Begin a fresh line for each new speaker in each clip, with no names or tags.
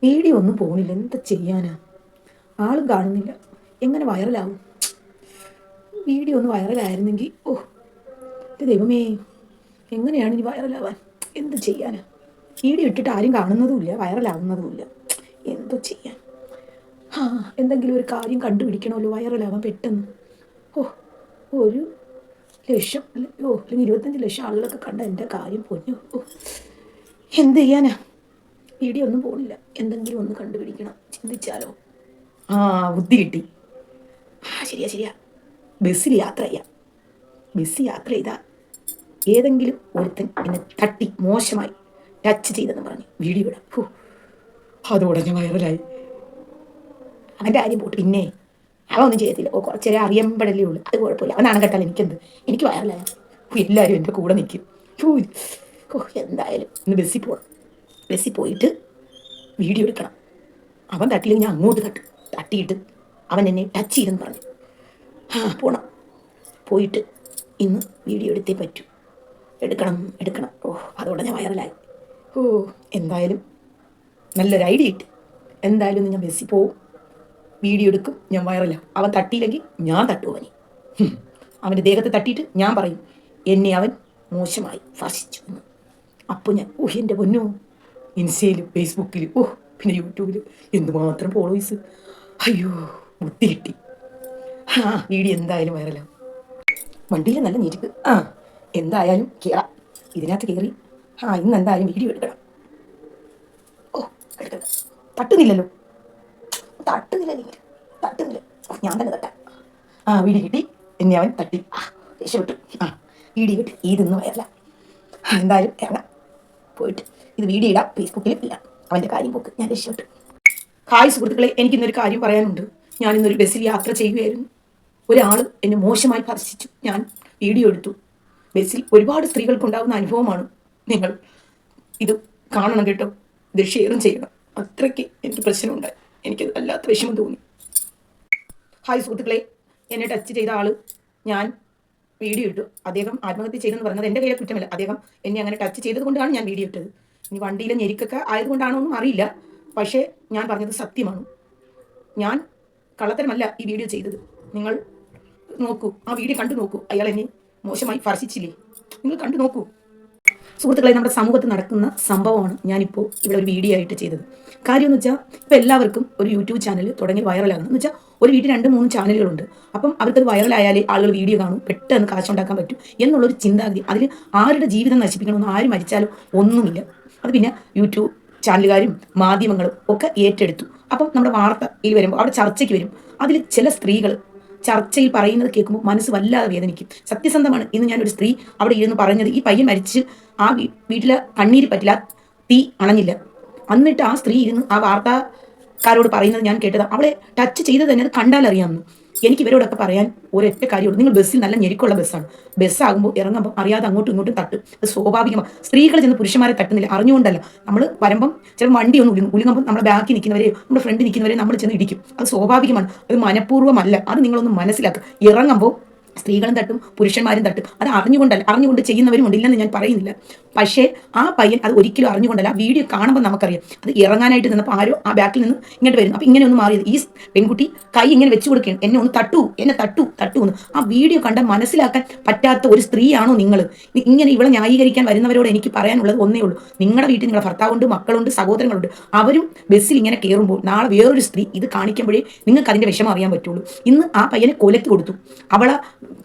Video ഒന്നും പോകുന്നില്ല, എന്താ ചെയ്യാനാ? ആളും കാണുന്നില്ല, എങ്ങനെ വൈറലാവും? വീഡിയോ ഒന്ന് വൈറലായിരുന്നെങ്കിൽ ദൈവമേ, എങ്ങനെയാണ് ഇനി വൈറലാവാൻ? എന്ത് ചെയ്യാനാ? വീഡിയോ ഇട്ടിട്ട് ആരും കാണുന്നതുമില്ല, വൈറലാവുന്നതുമില്ല. എന്തോ ചെയ്യാൻ? ആ, എന്തെങ്കിലും ഒരു കാര്യം കണ്ടുപിടിക്കണമല്ലോ വൈറലാവാൻ പെട്ടെന്ന്. ഓ, 1 ലക്ഷം അല്ലെങ്കിൽ 25 ലക്ഷം ആളുകളൊക്കെ കണ്ട എൻ്റെ കാര്യം പൊന്നു. എന്ത് ചെയ്യാനാ? വീഡിയോ ഒന്നും പോകുന്നില്ല, എന്തെങ്കിലും ഒന്ന് കണ്ടുപിടിക്കണം. ചിന്തിച്ചാലോ? ആ, ബുദ്ധി കിട്ടി. ശരിയാ ശരിയാ, ബസ്സിൽ യാത്ര ചെയ്യാം. ബസ് യാത്ര ചെയ്താൽ ഏതെങ്കിലും ഒരുത്തൻ എന്നെ തട്ടി മോശമായി ടച്ച് ചെയ്തെന്ന് പറഞ്ഞ് വീഡിയോ ഇടാം. അതോടെ ഞാൻ വൈറലായി. അവൻ്റെ കാര്യം പോട്ട്. പിന്നെ അവൻ ഒന്നും ചെയ്യത്തില്ല. കുറച്ചേരെ അറിയപ്പെടലേ ഉള്ളൂ, അത് കുഴപ്പമില്ല. അവനാണ് കേട്ടാൽ എനിക്കെന്ത്? എനിക്ക് വൈറലായ എല്ലാവരും എൻ്റെ കൂടെ നിൽക്കും. എന്തായാലും ഇന്ന് ബസ്സിൽ പോകണം. ബസ്സിൽ പോയിട്ട് വീഡിയോ എടുക്കണം. അവൻ തട്ടിയില്ലെങ്കിൽ ഞാൻ അങ്ങോട്ട് തട്ടിയിട്ട് അവൻ എന്നെ ടച്ച് ചെയ്തെന്ന് പറഞ്ഞു. പോണം. പോയിട്ട് ഇന്ന് വീഡിയോ എടുത്തേ പറ്റൂ. എടുക്കണം. അതോടെ ഞാൻ വൈറലായി. എന്തായാലും നല്ലൊരു ഐഡിയ ഇട്ട്. എന്തായാലും ഇന്ന് ഞാൻ ബസ്സിൽ പോവും, വീഡിയോ എടുക്കും, ഞാൻ വൈറലാവും. അവൻ തട്ടിയില്ലെങ്കിൽ ഞാൻ തട്ടും അവനെ. അവൻ്റെ ദേഹത്ത് തട്ടിയിട്ട് ഞാൻ പറയും എന്നെ അവൻ മോശമായി സ്പർശിച്ചു എന്ന്. അപ്പോൾ ഞാൻ എൻ്റെ പൊന്നോ, ഇൻസ്റ്റയിലും ഫേസ്ബുക്കിലും പിന്നെ യൂട്യൂബിൽ എന്തുമാത്രം ഫോളോവേഴ്സ്. അയ്യോ, ബുദ്ധി കിട്ടി. വീഡിയോ എന്തായാലും വൈറലാവും. വണ്ടിയിൽ നല്ല ഞെരുക്ക്. എന്തായാലും കയറാം. ഇതിനകത്ത് കയറി ഇന്ന് എന്തായാലും വീഡിയോ എടുക്കണം. എടുക്കണം. തട്ടുന്നില്ലല്ലോ. തട്ടുന്നില്ല. ഞാൻ തന്നെ തട്ടാം. വീഡിയോ കിട്ടി, എന്നെ അവൻ തട്ടി. രക്ഷപ്പെട്ടു. വീഡിയോ കിട്ടി. ഇതൊന്നും വയറല. എന്തായാലും ഇറങ്ങാം. പോയിട്ട് ഇത് വീഡിയോ ഇടാം, ഫേസ്ബുക്കിൽ ഇടാം. അവൻ്റെ കാര്യം പോക്ക്. ഞാൻ രക്ഷപ്പെട്ടു. ഹായ് സുഹൃത്തുക്കളെ, എനിക്കിന്നൊരു കാര്യം പറയാനുണ്ട്. ഞാനിന്നൊരു ബസ്സിൽ യാത്ര ചെയ്യുകയായിരുന്നു. ഒരാൾ എന്നെ മോശമായി സ്പർശിച്ചു. ഞാൻ വീഡിയോ എടുത്തു. ബസ്സിൽ ഒരുപാട് സ്ത്രീകൾക്കുണ്ടാകുന്ന അനുഭവമാണ്. നിങ്ങൾ ഇത് കാണണം കേട്ടോ, ഇത് ഷെയറും ചെയ്യണം. അത്രയ്ക്ക് എനിക്ക് പ്രശ്നമുണ്ടായി. എനിക്കത് വല്ലാത്ത വിഷമം തോന്നി. ഹായ് സുഹൃത്തുക്കളെ, എന്നെ ടച്ച് ചെയ്ത ആൾ ഞാൻ വീഡിയോ ഇട്ടു. അദ്ദേഹം ആത്മഹത്യ ചെയ്തെന്ന് പറഞ്ഞത് എൻ്റെ കയ്യിലെ കുറ്റമല്ല. അദ്ദേഹം എന്നെ അങ്ങനെ ടച്ച് ചെയ്തത് കൊണ്ടാണ് ഞാൻ വീഡിയോ ഇട്ടത്. ഇനി വണ്ടിയിലെ ഞെരുക്കൊക്കെ ആയതുകൊണ്ടാണോ ഒന്നും അറിയില്ല. പക്ഷേ ഞാൻ പറഞ്ഞത് സത്യമാണ്. ഞാൻ കള്ളത്തരമല്ല ഈ വീഡിയോ ചെയ്തത്. നിങ്ങൾ നോക്കൂ, ആ വീഡിയോ കണ്ടു നോക്കൂ. അയാൾ എന്നെ മോശമായി സ്പർശിച്ചില്ലേ? നിങ്ങൾ കണ്ടു നോക്കൂ സുഹൃത്തുക്കളെ. നമ്മുടെ സമൂഹത്തിൽ നടക്കുന്ന സംഭവമാണ് ഞാനിപ്പോൾ ഇവിടെ ഒരു വീഡിയോ ആയിട്ട് ചെയ്തത്. കാര്യം എന്ന് വെച്ചാൽ ഇപ്പോൾ എല്ലാവർക്കും ഒരു യൂട്യൂബ് ചാനൽ തുടങ്ങി വൈറലാകുന്നു. എന്ന് വെച്ചാൽ ഒരു വീട്ടിൽ 2-3 ചാനലുകളുണ്ട്. അപ്പം അവർക്കത് വൈറലായാലേ ആളുകൾ വീഡിയോ കാണും, പെട്ടെന്ന് കാശുണ്ടാക്കാൻ പറ്റും എന്നുള്ളൊരു ചിന്താഗതി. അതിൽ ആരുടെ ജീവിതം നശിപ്പിക്കണമെന്ന്, ആര് മരിച്ചാലും ഒന്നുമില്ല. അത് പിന്നെ യൂട്യൂബ് ചാനലുകാരും മാധ്യമങ്ങളും ഒക്കെ ഏറ്റെടുത്തു. അപ്പം നമ്മുടെ വാർത്തയിൽ വരുമ്പോൾ അവിടെ ചർച്ചയ്ക്ക് വരും. അതിൽ ചില സ്ത്രീകൾ ചർച്ചയിൽ പറയുന്നത് കേൾക്കുമ്പോൾ മനസ്സ് വല്ലാതെ വേദനിക്കും. സത്യസന്ധമാണ്. ഇന്ന് ഞാനൊരു സ്ത്രീ അവിടെ ഇരുന്ന് പറഞ്ഞത്, ഈ പയ്യൻ മരിച്ച് ആ വീട്ടിലെ കണ്ണീര് പറ്റില്ല, തീ അണഞ്ഞില്ല. എന്നിട്ട് ആ സ്ത്രീ ഇരുന്ന് ആ വാർത്താക്കാരോട് പറയുന്നത് ഞാൻ കേട്ടത്, അവളെ ടച്ച് ചെയ്തത് തന്നെ അത് കണ്ടാൽ അറിയാമെന്ന്. എനിക്ക് ഇവരോടൊക്കെ പറയാൻ ഒരൊറ്റ കാര്യമുള്ളൂ. നിങ്ങൾ ബസ്സിൽ നല്ല ഞെരുക്കമുള്ള ബസ്സാണ്. ബസ്സാകുമ്പോൾ ഇറങ്ങുമ്പോൾ അറിയാതെ അങ്ങോട്ടും ഇങ്ങോട്ടും തട്ടും. അത് സ്വാഭാവികമാണ്. സ്ത്രീകൾ ചെന്ന് പുരുഷന്മാരെ തട്ടുന്നില്ല, അറിഞ്ഞുകൊണ്ടല്ല. നമ്മൾ വരുമ്പം ചില വണ്ടി ഒന്ന് ഉലുങ്ങുമ്പോൾ നമ്മുടെ ബാക്കിൽ നിൽക്കുന്നവരെയോ നമ്മുടെ ഫ്രണ്ട് നിൽക്കുന്നവരെ നമ്മൾ ചെന്ന് ഇടിക്കും. അത് സ്വാഭാവികമാണ്. അത് മനഃപൂർവ്വമല്ല. അത് നിങ്ങളൊന്ന് മനസ്സിലാക്കുക. ഇറങ്ങുമ്പോൾ സ്ത്രീകളും തട്ടും പുരുഷന്മാരും തട്ടും. അത് അറിഞ്ഞുകൊണ്ടല്ല, അറിഞ്ഞുകൊണ്ട് ചെയ്യുന്നവരും ഉണ്ടില്ലെന്ന് ഞാൻ പറയുന്നില്ല. പക്ഷേ ആ പയ്യൻ അത് ഒരിക്കലും അറിഞ്ഞുകൊണ്ടല്ല. ആ വീഡിയോ കാണുമ്പോൾ നമുക്കറിയാം. അത് ഇറങ്ങാനായിട്ട് നിന്നപ്പോൾ ആരോ ആ ബാക്കിൽ നിന്ന് ഇങ്ങോട്ട് വരുന്നു. അപ്പം ഇങ്ങനെ ഒന്ന് മാറിയത്. ഈ പെൺകുട്ടി കൈ ഇങ്ങനെ വെച്ച് കൊടുക്കുകയാണ്, എന്നെ ഒന്ന് എന്നെ തട്ടു എന്ന്. ആ വീഡിയോ കണ്ടാൽ മനസ്സിലാക്കാൻ പറ്റാത്ത ഒരു സ്ത്രീയാണോ നിങ്ങൾ? ഇങ്ങനെ ഇവളെ ന്യായീകരിക്കാൻ വരുന്നവരോട് എനിക്ക് പറയാനുള്ളത് ഒന്നേ ഉള്ളൂ. നിങ്ങളുടെ വീട്ടിൽ നിങ്ങളുടെ ഭർത്താവുണ്ട്, മക്കളുണ്ട്, സഹോദരങ്ങളുണ്ട്. അവരും ബസ്സിൽ ഇങ്ങനെ കയറുമ്പോൾ നാളെ വേറൊരു സ്ത്രീ ഇത് കാണിക്കുമ്പോഴേ നിങ്ങൾക്ക് അതിൻ്റെ വിഷമം അറിയാൻ പറ്റുള്ളൂ. ഇന്ന് ആ പയ്യനെ കൊലക്ക് കൊടുത്തു, അവളെ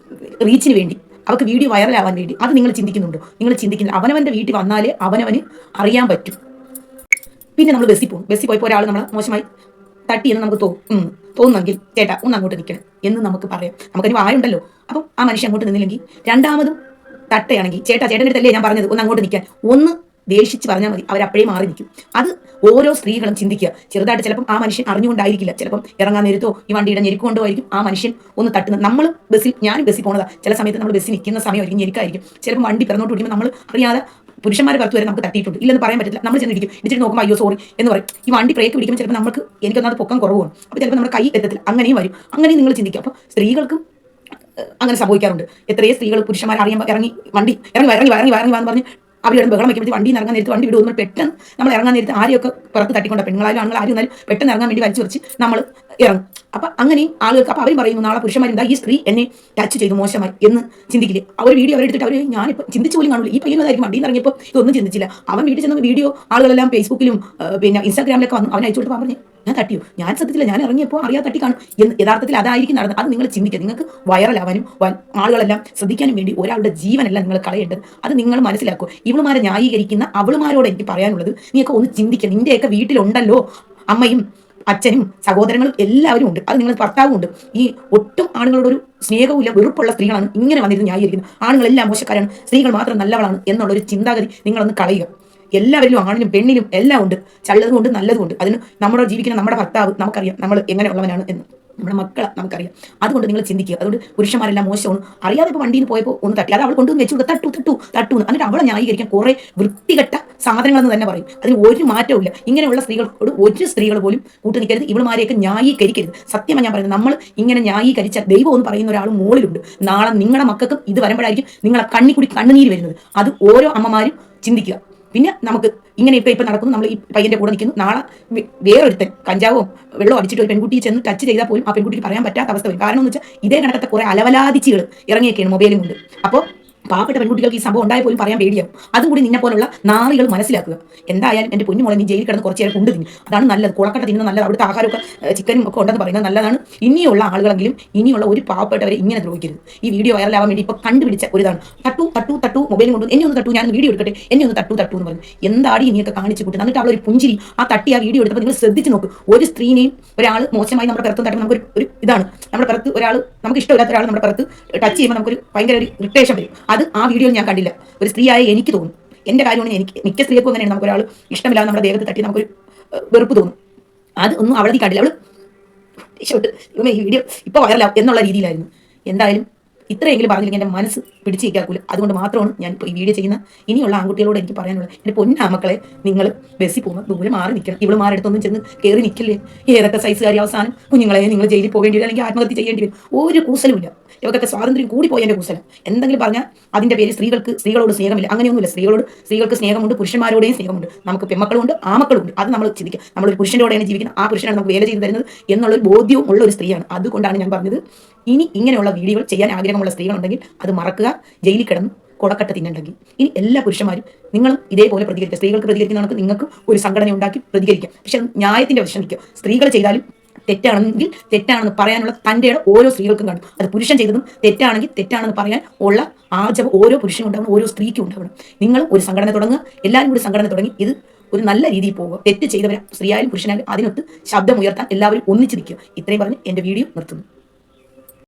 റീച്ചിന് വേണ്ടി, അവർക്ക് വീഡിയോ വൈറലാവാൻ വേണ്ടി. അത് നിങ്ങൾ ചിന്തിക്കുന്നുണ്ടോ? നിങ്ങൾ ചിന്തിക്കുന്നില്ല. അവനവൻ്റെ വീട്ടിൽ വന്നാലേ അവനവന് അറിയാൻ പറ്റും. പിന്നെ നമ്മൾ ബസ്സിൽ പോകും. ബസ്സിൽ പോയപ്പോൾ ഒരാൾ നമ്മളെ മോശമായി തട്ടിയെന്ന് നമുക്ക് തോന്നുമെങ്കിൽ ചേട്ടാ ഒന്ന് അങ്ങോട്ട് നിൽക്കണം എന്ന് നമുക്ക് പറയാം. നമുക്കതിന് വായുണ്ടല്ലോ. അപ്പം ആ മനുഷ്യൻ അങ്ങോട്ട് നിന്നില്ലെങ്കിൽ രണ്ടാമതും തട്ടയാണെങ്കിൽ ചേട്ടൻ്റെ അടുത്തല്ലേ ഞാൻ പറഞ്ഞത് ഒന്ന് അങ്ങോട്ട് നിൽക്കാൻ, ഒന്ന് ദേഷിച്ച് പറഞ്ഞാൽ മതി, അവരപ്പോഴേ മാറി നിൽക്കും. അത് ഓരോ സ്ത്രീകളും ചിന്തിക്കുക. ചെറുതായിട്ട് ചിലപ്പം ആ മനുഷ്യൻ അറിഞ്ഞുകൊണ്ടായിരിക്കില്ല, ചിലപ്പം ഇറങ്ങാൻ നേരത്തോ ഈ വണ്ടിയുടെ ഞെരുക്കൊണ്ടോ ആയിരിക്കും ആ മനുഷ്യൻ ഒന്ന് തട്ടുന്നത്. നമ്മൾ ഞാനും ബസ്സിൽ പോകുന്നതാ. ചില സമയത്ത് നമ്മൾ ബസ്സിൽ നിൽക്കുന്ന സമയമായിരിക്കും, ഞെരുക്കായിരിക്കും. ചിലപ്പോൾ വണ്ടി പിറന്നോട്ട് പിടിക്കുമ്പോൾ നമ്മൾ അറിയാതെ പുരുഷന്മാരെ പുറത്ത് വരെ നമുക്ക് തട്ടിയിട്ടുണ്ട്. ഇല്ലെന്ന് പറയാൻ പറ്റില്ല. നമ്മൾ ചെന്ന് ഇടിക്കും. ഇടിച്ചിട്ട് നോക്കുമ്പോൾ അയ്യോ സോറി എന്ന് പറയും. ഈ വണ്ടി ബ്രേക്ക് പിടിക്കുമ്പോൾ ചിലപ്പോൾ നമുക്ക് എനിക്കൊന്നത് പൊക്കം കുറവാണ്. അപ്പോൾ ചിലപ്പോൾ നമ്മുടെ കൈ എത്തത്തില്ല. അങ്ങനെയും വരും. അങ്ങനെയും നിങ്ങൾ ചിന്തിക്കുക. അപ്പോൾ സ്ത്രീകൾക്കും അങ്ങനെ സംഭവിക്കാറുണ്ട്. എത്രയോ സ്ത്രീകൾ പുരുഷന്മാർ അറിയുമ്പോൾ ഇറങ്ങി വന്ന് പറഞ്ഞ് അവർ കിടന്ന് ബഹളം വയ്ക്കുമ്പോൾ വണ്ടിയിൽ ഇറങ്ങാൻ നേരത്ത് വണ്ടി വിടുമ്പോൾ പെട്ടെന്ന് നമ്മൾ ഇറങ്ങാൻ നേരത്ത് ആരെയൊക്കെ പുറത്ത് തട്ടിക്കൊണ്ട പെണ്ണുങ്ങളായാലും ആണുങ്ങൾ ആരും എന്നാലും പെട്ടെന്ന് ഇറങ്ങാൻ വേണ്ടി വലിച്ചു വെച്ച് നമ്മൾ ഇറങ്ങും. അപ്പം അങ്ങനെയും ആളുകൾക്ക് അപ്പം അവരും പറയുന്നു നാളെ പുരുഷന്മാരെന്താ ഈ സ്ത്രീ എന്നെ ടച്ച് ചെയ്തു മോശമായി എന്ന് ചിന്തിക്കില്ല. അവർ വീഡിയോ അവരെടുത്തിട്ട് അവർ ഞാനിപ്പോൾ ചിന്തിച്ചു പോലും കാണില്ല. ഈ പയ്യനതായിരിക്കും വണ്ടിയിൽ നിന്ന് ഇറങ്ങിയപ്പോൾ ഇതൊന്നും ചിന്തിച്ചില്ല. അവൻ വീട്ടിൽ ചെന്ന വീഡിയോ ആളുകളെല്ലാം ഫേസ്ബുക്കിലും പിന്നെ ഇൻസ്റ്റാഗ്രാമിലൊക്കെ വന്നു അവൻ അയച്ചു കൊടുത്ത് പറഞ്ഞു ഞാൻ തട്ടിയോ, ഞാൻ ശ്രദ്ധിച്ചില്ല, ഞാൻ ഇറങ്ങിയപ്പോൾ അറിയാതെ തട്ടി കാണും എന്ന്. യഥാർത്ഥത്തിൽ അതായിരിക്കും നടന്നത്. അത് നിങ്ങൾ ചിന്തിക്കുക. നിങ്ങൾക്ക് വൈറലാവാനും ആളുകളെല്ലാം ശ്രദ്ധിക്കാനും വേണ്ടി ഒരാളുടെ ജീവനല്ല നിങ്ങൾ കളയേണ്ടത്. അത് നിങ്ങൾ മനസ്സിലാക്കുക. ഇവളുമാരെ ന്യായീകരിക്കുന്ന അവളുമാരോട് എനിക്ക് പറയാനുള്ളത്, നീയൊക്കെ ഒന്ന് ചിന്തിക്കുക. നിന്റെയൊക്കെ വീട്ടിലുണ്ടല്ലോ അമ്മയും അച്ഛനും സഹോദരങ്ങളും എല്ലാവരും ഉണ്ട്. അത് നിങ്ങൾ ഭർത്താവും ഉണ്ട്. ഈ ഒട്ടും ആണുങ്ങളോടൊരു സ്നേഹവും ഇല്ല, വെറുപ്പുള്ള സ്ത്രീകളാണ് ഇങ്ങനെ വന്നിരുന്ന് ന്യായീകരിക്കുന്നത്. ആണുങ്ങളെല്ലാം മോശക്കാരാണ്, സ്ത്രീകൾ മാത്രം നല്ലവളാണ് എന്നുള്ളൊരു ചിന്താഗതി നിങ്ങളൊന്ന് കളയുക. എല്ലാവരിലും ആണിനും പെണ്ണിനും എല്ലാം ഉണ്ട്, ചള്ളതും ഉണ്ട് നല്ലതും ഉണ്ട്. അതിന് നമ്മുടെ ജീവിക്കുന്ന നമ്മുടെ ഭർത്താവ് നമുക്കറിയാം നമ്മൾ എങ്ങനെയുള്ളവനാണ് എന്ന്, നമ്മുടെ മക്കളെ നമുക്കറിയാം. അതുകൊണ്ട് നിങ്ങൾ ചിന്തിക്കുക. അതുകൊണ്ട് പുരുഷന്മാരെല്ലാം മോശമാണ്. അറിയാതെ ഇപ്പോൾ വണ്ടിയിൽ പോയപ്പോൾ ഒന്ന് തട്ടി, അത് അവൾ കൊണ്ടുവന്ന് വെച്ചു തട്ടു തട്ടു തട്ടു എന്നിട്ട് അവളെ ന്യായീകരിക്കാൻ കുറേ വൃത്തികെട്ട സാധനങ്ങളെന്ന് തന്നെ പറയും. അതിന് ഒരു മാറ്റവും ഇല്ല. ഇങ്ങനെയുള്ള സ്ത്രീകളോട് ഒരു സ്ത്രീകൾ പോലും കൂട്ടു നിൽക്കരുത്. ഇവളുമാരെയൊക്കെ ന്യായീകരിക്കരുത്. സത്യമാണ് ഞാൻ പറയുന്നത്. നമ്മൾ ഇങ്ങനെ ന്യായീകരിച്ച ദൈവം എന്ന് പറയുന്ന ഒരാൾ മുകളിലുണ്ട്. നാളെ നിങ്ങളുടെ മക്കൾക്കും ഇത് വരുമ്പോഴായിരിക്കും നിങ്ങളെ കണ്ണിക്കൂടി കണ്ണുനീര് വരുന്നത്. അത് ഓരോ അമ്മമാരും ചിന്തിക്കുക. പിന്നെ നമുക്ക് ഇങ്ങനെ ഇപ്പം നടക്കുന്നു, നമ്മൾ ഈ പയ്യൻ്റെ കൂടെ നിൽക്കുന്നു, നാളെ വേറൊരുത്തൻ കഞ്ചാവോ വെള്ളമോ അടിച്ചിട്ട് ഒരു പെൺകുട്ടിയെ ചെന്ന് ടച്ച് ചെയ്താൽ പോലും ആ പെൺകുട്ടിക്ക് പറയാൻ പറ്റാത്ത അവസ്ഥ വരും. കാരണം എന്ന് വെച്ചാൽ ഇതേ കണക്കത്തെ കുറേ അലവലാതിച്ചികൾ ഇറങ്ങിയൊക്കെയാണ് മൊബൈലും കൊണ്ട്. അപ്പോൾ പാവപ്പെട്ട പെൺകുട്ടികൾക്ക് ഈ സംഭവം ഉണ്ടായ പോലും പറയാൻ പേടിയാവും. അതും കൂടി നിന്നെ പോലുള്ള നാറികൾ മനസ്സിലാക്കുക. എന്തായാലും എൻ്റെ പൊന്നുമോളെ നീ ജയിലിൽ കിടന്ന് കുറച്ച് നേരം കൊണ്ട് തിന്നു, അതാണ് നല്ലത്. കുളക്കട്ട തിന്നുന്നത് നല്ലത്. അവിടുത്തെ ആഹാരമൊക്കെ ചിക്കനും ഒക്കെ ഉണ്ടെന്ന് പറയുന്നത് നല്ലതാണ്. ഇനിയുള്ള ആളുകളെങ്കിലും ഇനിയുള്ള ഒരു പാവപ്പെട്ടവരെ ഇങ്ങനെ ദ്രോഹിക്കരുത്. ഈ വീഡിയോ വൈറലാവാൻ വേണ്ടി ഇപ്പോൾ കണ്ടുപിടിച്ച ഒരിതാണ്. തട്ടു തട്ടു തട്ടു മൊബൈലും കൊണ്ട് എന്നെ ഒന്ന് തട്ടു, ഞാൻ വീഡിയോ എടുക്കട്ടെ, എന്നെ ഒന്ന് തട്ടു തട്ടു എന്ന് പറഞ്ഞു. എന്താടി ഇനിയൊക്കെ കാണിച്ചു കൂട്ടുന്നത്? എന്നിട്ട് അവളൊരു പുഞ്ചിരി ആ തട്ടി ആ വീഡിയോ എടുത്തപ്പോൾ നിങ്ങൾ ശ്രദ്ധിച്ച് നോക്ക്. ഒരു സ്ത്രീനെയും ഒരാൾ മോശമായി നമ്മുടെ പുറത്തും തട്ടുമ്പോൾ നമുക്കൊരു ഇതാണ്, നമ്മുടെ പുറത്ത് ഒരാൾ നമുക്ക് ഇഷ്ടമില്ലാത്ത ഒരാൾ നമ്മുടെ പുറത്ത് ടച്ച് ചെയ്യുമ്പോൾ നമുക്കൊരു ഭയങ്കര ഒരു ഇറിറ്റേഷൻ വരും. അത് ആ വീഡിയോയിൽ ഞാൻ കണ്ടില്ല. ഒരു സ്ത്രീയായ എനിക്ക് തോന്നും. എൻ്റെ കാര്യമാണ്. എനിക്ക് മിക്ക സ്ത്രീകൾക്കും അങ്ങനെയാണ്. നമുക്കൊരാൾ ഇഷ്ടമില്ലാതെ നമ്മുടെ ദേഹത്ത് തട്ടി നമുക്കൊരു വെറുപ്പ് തോന്നും. അത് ഒന്നും അവളതി കണ്ടില്ല. അവൾ ഈ വീഡിയോ ഇപ്പോൾ വൈറലാവും എന്നുള്ള രീതിയിലായിരുന്നു. എന്തായാലും ഇത്രയെങ്കിലും പറഞ്ഞില്ലെങ്കിൽ എൻ്റെ മനസ്സ് പിടിച്ച് നിൽക്കാക്കൂല. അതുകൊണ്ട് മാത്രമാണ് ഞാൻ ഇപ്പോൾ ഈ വീഡിയോ ചെയ്യുന്ന. ഇനിയുള്ള ആൺകുട്ടികളോട് എനിക്ക് പറയാനുള്ളത്, എൻ്റെ പൊന്നാമക്കളെ, നിങ്ങൾ ബസ്സിൽ പോകുമ്പോൾ ദൂരെ മാറി നിൽക്കണം. ഇവളുമാരെടുത്തൊന്നും ചെന്ന് കയറി നിൽക്കില്ലേ. ഏതൊക്കെ സൈസുകാരി അവസാനം കുഞ്ഞുങ്ങളെ നിങ്ങൾ ജയിലിൽ പോകേണ്ടി വരും, അല്ലെങ്കിൽ ആത്മഹത്യ ചെയ്യേണ്ടി വരും. ഒരു കൂസലുമില്ല. ഇവർക്കൊക്കെ സ്വാതന്ത്ര്യം കൂടി പോയി എൻ്റെ കൂസലം. എന്തെങ്കിലും പറഞ്ഞാൽ അതിൻ്റെ പേര് സ്ത്രീകളോട് സ്നേഹമില്ല. അങ്ങനെയൊന്നുമില്ല. സ്ത്രീകൾക്ക് സ്നേഹമുണ്ട്, പുരുഷന്മാരോടെയും സ്നേഹമുണ്ട്. നമുക്ക് പെമ്മക്കളുണ്ട്, ആമക്കളുണ്ട്. അത് നമ്മൾ ചിന്തിക്കുക. നമ്മളൊരു പുരുഷൻ്റെയോടെയാണ് ജീവിക്കുന്നത്. ആ പുരുഷനാണ് നമുക്ക് വേല ചെയ്ത് തരുന്നത് എന്നുള്ളൊരു ബോധ്യവും ഉള്ള ഒരു സ്ത്രീയാണ്. അതുകൊണ്ടാണ് ഞാൻ പറഞ്ഞത്, ഇനി ഇങ്ങനെയുള്ള വീഡിയോകൾ ചെയ്യാൻ ആഗ്രഹമുള്ള സ്ത്രീകളുണ്ടെങ്കിൽ അത് മറക്കുക. ജയിലിൽ കിടന്ന് കൊടക്കട്ട തിന്നുണ്ടെങ്കിൽ ഇനി എല്ലാ പുരുഷന്മാരും നിങ്ങളും ഇതേപോലെ പ്രതികരിക്കുക. സ്ത്രീകൾക്ക് പ്രതികരിക്കുന്ന നിങ്ങൾക്ക് ഒരു സംഘടന ഉണ്ടാക്കി പ്രതികരിക്കാം. പക്ഷെ ന്യായത്തിൻ്റെ വശം നിൽക്കുക. സ്ത്രീകൾ ചെയ്താലും തെറ്റാണെങ്കിൽ തെറ്റാണെന്ന് പറയാനുള്ള തൻ്റെ ഓരോ സ്ത്രീകൾക്കും കാണും. അത് പുരുഷൻ ചെയ്തതും തെറ്റാണെങ്കിൽ തെറ്റാണെന്ന് പറയാൻ ഉള്ള ആർജവം ഓരോ പുരുഷനും ഉണ്ടാവണം, ഓരോ സ്ത്രീക്കും ഉണ്ടാവണം. നിങ്ങൾ ഒരു സംഘടന തുടങ്ങുക. എല്ലാവരും കൂടി സംഘടന തുടങ്ങി ഇത് ഒരു നല്ല രീതിയിൽ പോകുക. തെറ്റ് ചെയ്തവരെ സ്ത്രീയായാലും പുരുഷനായാലും അതിനൊത്ത് ശബ്ദം ഉയർത്താൻ എല്ലാവരും ഒന്നിച്ച് നിൽക്കുക. ഇത്രയും പറഞ്ഞ് എൻ്റെ വീഡിയോ നിർത്തുന്നു.